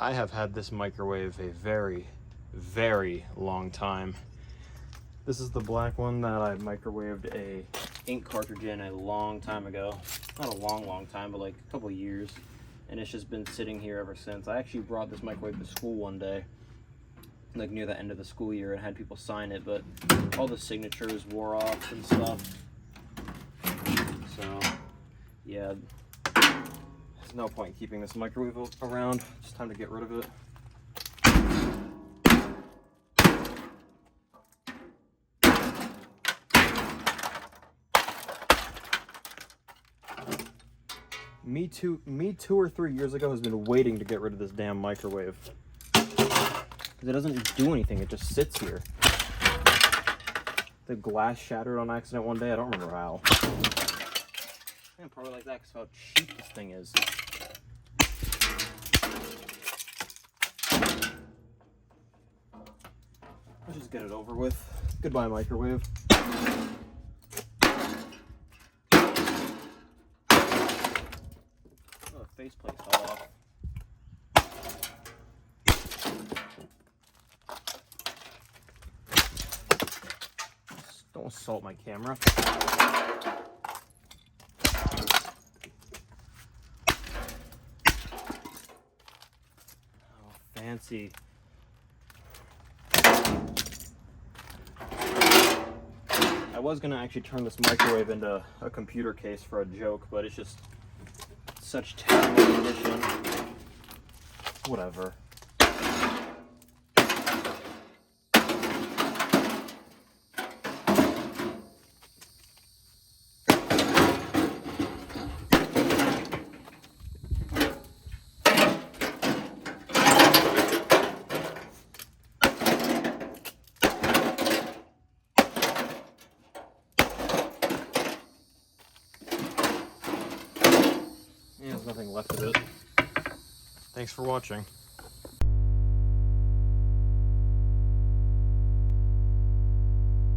I have had this microwave a very, very long time. This is the black one that I microwaved a ink cartridge in a long time ago. Not a long time, but like a couple years. And it's just been sitting here ever since. I actually brought this microwave to school one day, like near the end of the school year, and had people sign it, but all the signatures wore off and stuff. So, yeah, there's no point in keeping this microwave around. It's time to get rid of it. Me 2 or 3 years ago has been waiting to get rid of this damn microwave. Because it doesn't do anything, it just sits here. The glass shattered on accident one day, I don't remember how. Yeah, probably like that because how cheap this thing is. Let's just get it over with. Goodbye, microwave. Faceplate fell off. Don't assault my camera. Oh, fancy. I was gonna actually turn this microwave into a computer case for a joke, but it's just such terrible condition. Whatever. There's nothing left of it. Thanks for watching.